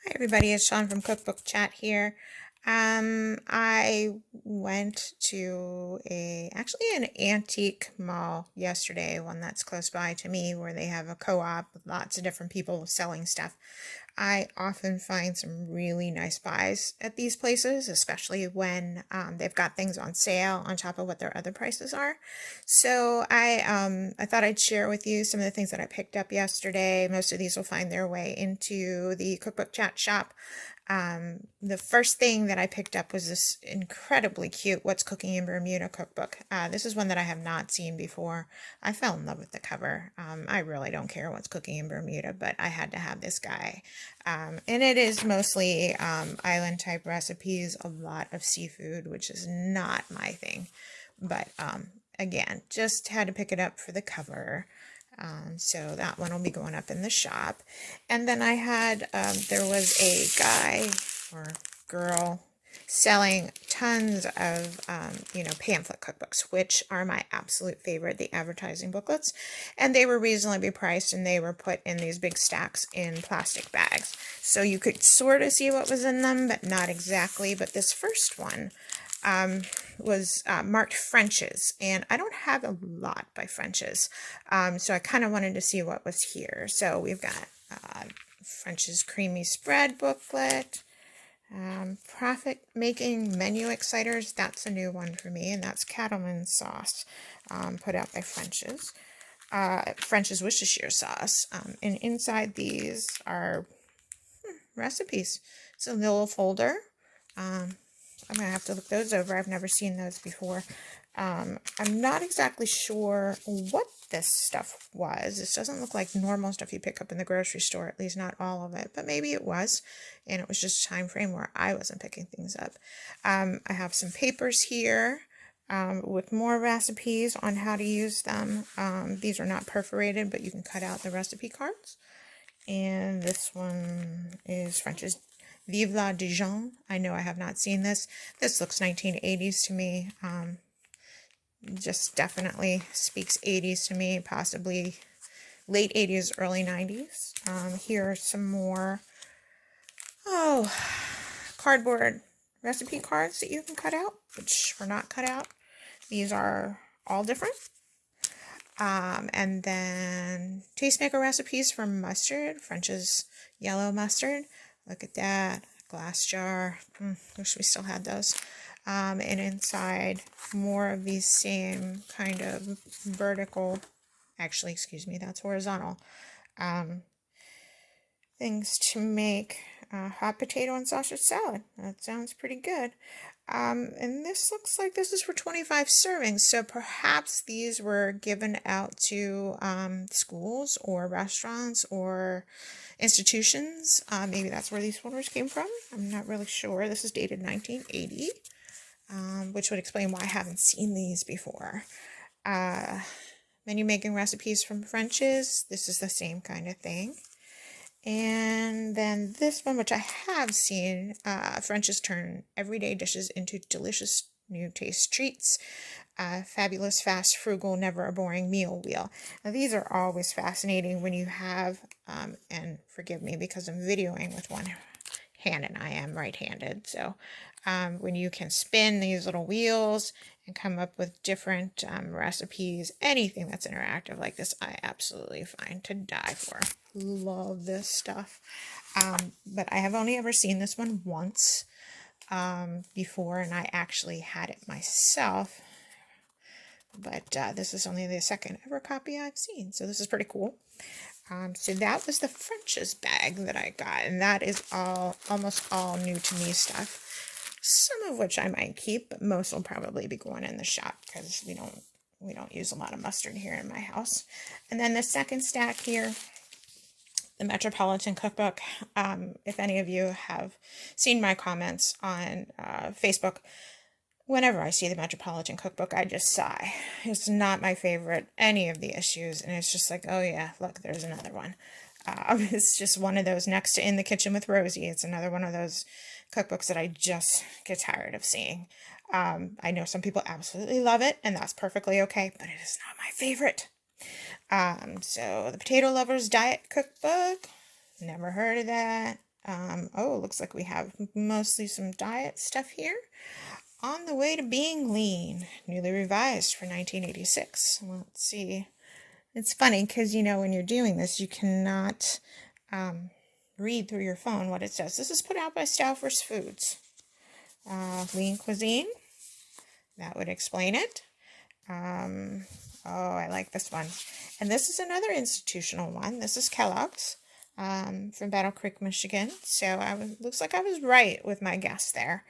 Hi everybody, it's Sean from Cookbook Chat here. I went to actually an antique mall yesterday, one that's close by to me, where they have a co-op with lots of different people selling stuff. I often find some really nice buys at these places, especially when they've got things on sale on top of what their other prices are. So I thought I'd share with you some of the things that I picked up yesterday. Most of these will find their way into the Cookbook Chat shop. The first thing that I picked up was this incredibly cute What's Cooking in Bermuda cookbook. This is one that I have not seen before. I fell in love with the cover. I really don't care what's cooking in Bermuda, but I had to have this guy. And it is mostly island type recipes, a lot of seafood, which is not my thing. But again, just had to pick it up for the cover. So that one will be going up in the shop. And then I had, there was a guy or girl selling tons of, pamphlet cookbooks, which are my absolute favorite, the advertising booklets. And they were reasonably priced and they were put in these big stacks in plastic bags. So you could sort of see what was in them, but not exactly. But this first one, was marked French's, and I don't have a lot by French's, so I kind of wanted to see what was here. So we've got French's Creamy Spread booklet, Profit Making Menu Exciters, that's a new one for me, and that's cattleman sauce, put out by French's. French's Worcestershire sauce, and inside these are recipes. It's a little folder. I'm going to have to look those over. I've never seen those before. I'm not exactly sure what this stuff was. This doesn't look like normal stuff you pick up in the grocery store, at least not all of it, but maybe it was, and it was just a time frame where I wasn't picking things up. I have some papers here with more recipes on how to use them. These are not perforated, but you can cut out the recipe cards. And this one is French's Vive la Dijon. I know I have not seen this. This looks 1980s to me. Just definitely speaks 80s to me, possibly late 80s, early 90s. Here are some more, cardboard recipe cards that you can cut out, which were not cut out. These are all different. And then tastemaker recipes for mustard, French's yellow mustard. Look at that, glass jar. Wish we still had those. And inside, more of these same kind of vertical, actually, excuse me, that's horizontal, things to make hot potato and sausage salad. That sounds pretty good. And this looks like this is for 25 servings, so perhaps these were given out to schools or restaurants or institutions. Maybe that's where these folders came from. I'm not really sure. This is dated 1980, which would explain why I haven't seen these before. Menu making recipes from French's. This is the same kind of thing. And then this one, which I have seen, French's turn everyday dishes into delicious new taste treats. Fabulous, fast, frugal, never a boring meal wheel. Now these are always fascinating when you have, and forgive me because I'm videoing with one hand and I am right-handed. So when you can spin these little wheels and come up with different recipes, anything that's interactive like this, I absolutely find to die for. Love this stuff. But I have only ever seen this one once before, and I actually had it myself. But this is only the second ever copy I've seen, so this is pretty cool. So that was the French's bag that I got, and that is almost all new to me stuff. Some of which I might keep, but most will probably be going in the shop because we don't use a lot of mustard here in my house. And then the second stack here, the Metropolitan Cookbook. If any of you have seen my comments on Facebook, whenever I see the Metropolitan Cookbook, I just sigh. It's not my favorite, any of the issues, and it's just like, oh yeah, look, there's another one. It's just one of those next to In the Kitchen with Rosie. It's another one of those cookbooks that I just get tired of seeing. I know some people absolutely love it, and that's perfectly okay, but it is not my favorite. So the Potato Lover's Diet Cookbook, never heard of that. Oh, it looks like we have mostly some diet stuff here. On the Way to Being Lean, newly revised for 1986. Well, let's see. It's funny because, when you're doing this, you cannot read through your phone what it says. This is put out by Stouffer's Foods. Lean cuisine. That would explain it. Oh, I like this one. And this is another institutional one. This is Kellogg's from Battle Creek, Michigan. So looks like I was right with my guess there.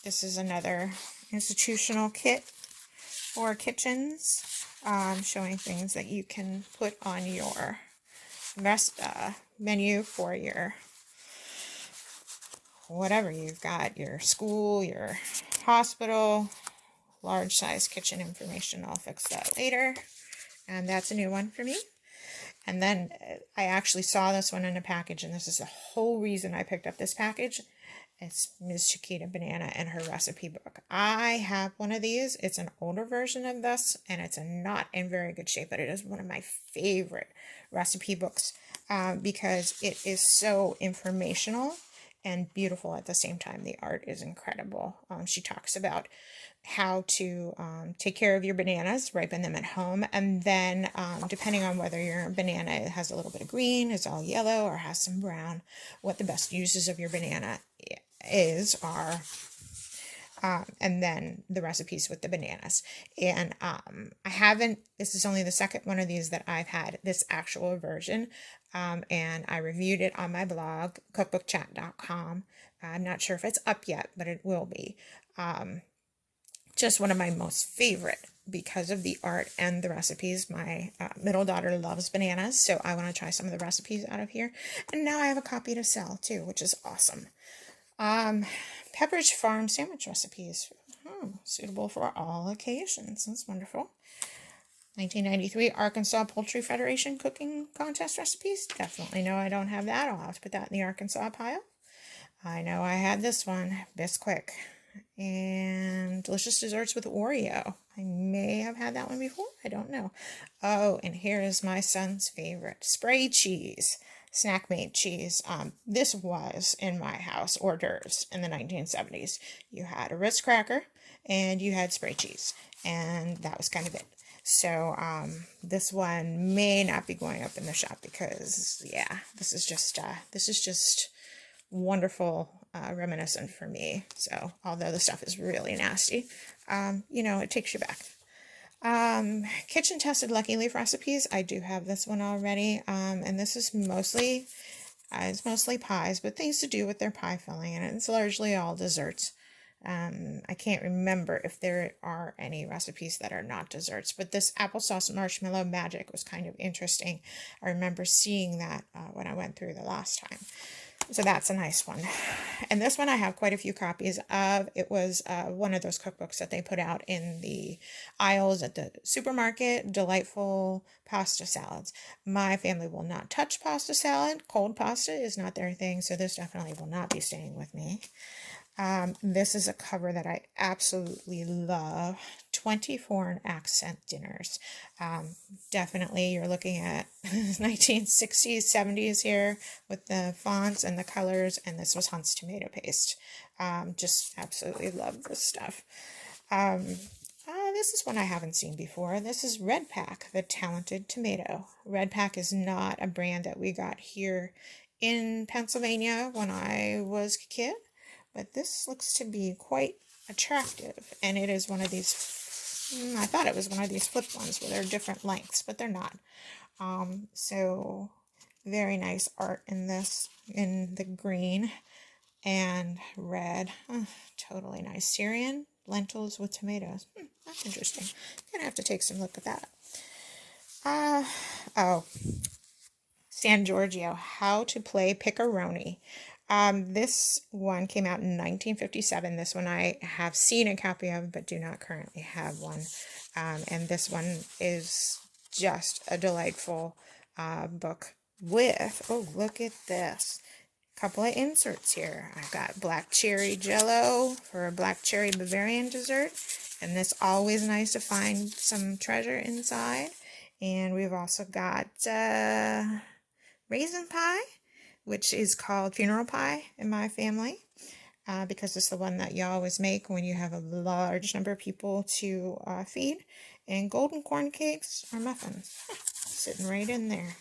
This is another institutional kit for kitchens, showing things that you can put on your menu for your whatever you've got, your school, your hospital, large size kitchen information. I'll fix that later. And that's a new one for me. And then I actually saw this one in a package, and this is the whole reason I picked up this package. It's Ms. Chiquita Banana and her recipe book. I have one of these. It's an older version of this, and it's not in very good shape, but it is one of my favorite recipe books because it is so informational and beautiful at the same time. The art is incredible. She talks about how to take care of your bananas, ripen them at home, and then depending on whether your banana has a little bit of green, is all yellow, or has some brown, what the best uses of your banana are, and then the recipes with the bananas. And this is only the second one of these that I've had, this actual version, and I reviewed it on my blog, cookbookchat.com. I'm not sure if it's up yet, but it will be. Just one of my most favorite because of the art and the recipes. My middle daughter loves bananas, so I want to try some of the recipes out of here. And now I have a copy to sell too, which is awesome. Pepperidge Farm sandwich recipes. Suitable for all occasions. That's wonderful. 1993 Arkansas Poultry Federation cooking contest recipes. Definitely know I don't have that. I'll have to put that in the Arkansas pile. I know I had this one, Bisquick. And delicious desserts with Oreo. I may have had that one before. I don't know. Oh, and here is my son's favorite, spray cheese, snack made cheese. This was in my house hors d'oeuvres in the 1970s. You had a Ritz cracker and you had spray cheese, and that was kind of it. So this one may not be going up in the shop because this is just wonderful, reminiscent for me. So although the stuff is really nasty, it takes you back. Kitchen tested Lucky Leaf recipes. I do have this one already. And this is mostly pies, but things to do with their pie filling, and it's largely all desserts. I can't remember if there are any recipes that are not desserts, but this applesauce marshmallow magic was kind of interesting. I remember seeing that when I went through the last time. So that's a nice one. And this one I have quite a few copies of. It was one of those cookbooks that they put out in the aisles at the supermarket. Delightful pasta salads. My family will not touch pasta salad. Cold pasta is not their thing, so this definitely will not be staying with me. This is a cover that I absolutely love. 24 accent dinners. Definitely you're looking at 1960s, 70s here with the fonts and the colors, and this was Hunt's tomato paste. Just absolutely love this stuff. This is one I haven't seen before. This is Red Pack, the Talented Tomato. Red Pack is not a brand that we got here in Pennsylvania when I was a kid. But this looks to be quite attractive, and it is one of these, I thought it was one of these flip ones where they're different lengths, but they're not. So very nice art in this, in the green and red. Totally nice. Syrian lentils with tomatoes. That's interesting. Gonna have to take some look at that. San Giorgio, How to Play Piccaroni. This one came out in 1957. This one I have seen a copy of, but do not currently have one. And this one is just a delightful book with, oh, look at this. Couple of inserts here. I've got black cherry jello for a black cherry Bavarian dessert. And this always nice to find some treasure inside. And we've also got raisin pie which is called funeral pie in my family. Because it's the one that you always make when you have a large number of people to feed. And golden corn cakes or muffins. Sitting right in there.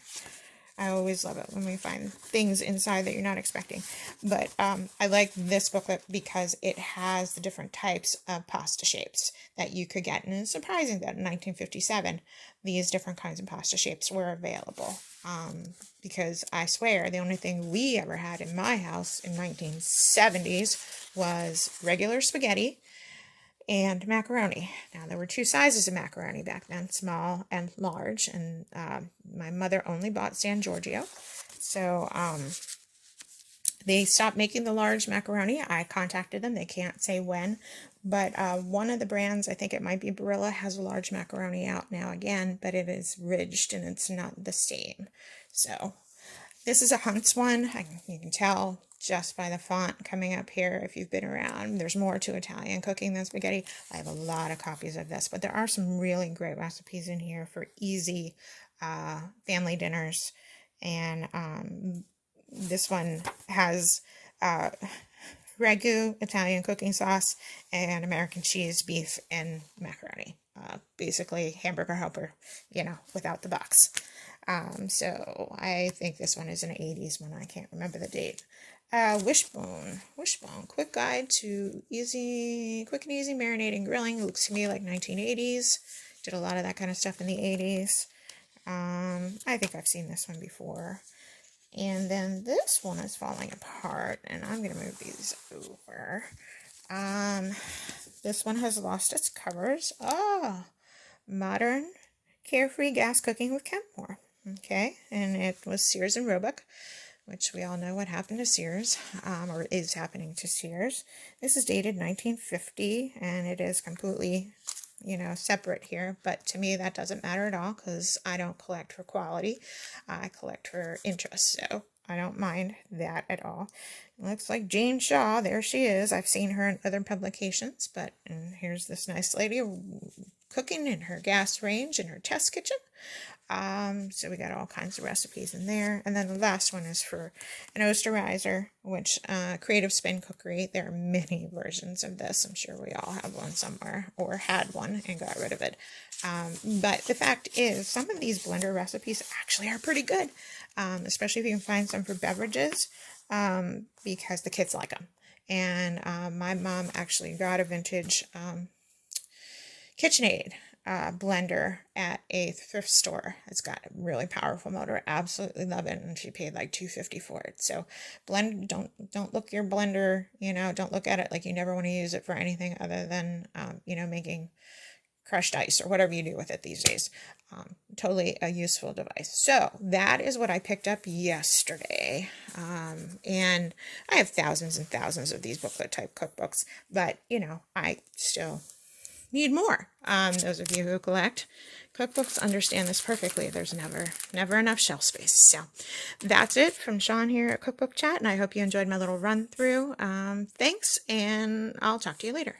I always love it when we find things inside that you're not expecting. But I like this booklet because it has the different types of pasta shapes that you could get. And it's surprising that in 1957, these different kinds of pasta shapes were available. Because I swear the only thing we ever had in my house in 1970s was regular spaghetti and macaroni. Now, there were two sizes of macaroni back then, small and large, and my mother only bought San Giorgio. So they stopped making the large macaroni. I contacted them. They can't say when, but one of the brands, I think it might be Barilla, has a large macaroni out now again, but it is ridged and it's not the same. So this is a Hunt's one. You can tell just by the font coming up here if you've been around. There's more to Italian cooking than spaghetti. I have a lot of copies of this, but there are some really great recipes in here for easy family dinners. And this one has ragu, Italian cooking sauce, and American cheese, beef, and macaroni. Basically hamburger helper, without the box. So I think this one is an 80s one. I can't remember the date. Wishbone, quick guide to quick and easy marinating grilling. Looks to me like 1980s. Did a lot of that kind of stuff in the 80s. I think I've seen this one before. And then this one is falling apart, and I'm going to move these over. This one has lost its covers. Oh, modern carefree gas cooking with Kenmore. Okay, and it was Sears and Roebuck, which we all know what happened to Sears, or is happening to Sears. This is dated 1950, and it is completely, separate here. But to me, that doesn't matter at all because I don't collect for quality. I collect for interest, so I don't mind that at all. It looks like Jane Shaw. There she is. I've seen her in other publications, and here's this nice lady cooking in her gas range in her test kitchen. So we got all kinds of recipes in there. And then the last one is for an Osterizer, which Creative Spin Cookery. There are many versions of this. I'm sure we all have one somewhere or had one and got rid of it. But the fact is, some of these blender recipes actually are pretty good, especially if you can find some for beverages, because the kids like them. And my mom actually got a vintage KitchenAid blender at a thrift store. It's got a really powerful motor. Absolutely love it, and she paid like $2.50 for it. So don't look your blender, don't look at it like you never want to use it for anything other than making crushed ice or whatever you do with it these days. Totally a useful device. So that is what I picked up yesterday. And I have thousands and thousands of these booklet type cookbooks, but I still need more. Those of you who collect cookbooks understand this perfectly. There's never enough shelf space. So that's it from Sean here at Cookbook Chat, and I hope you enjoyed my little run through. Thanks, and I'll talk to you later.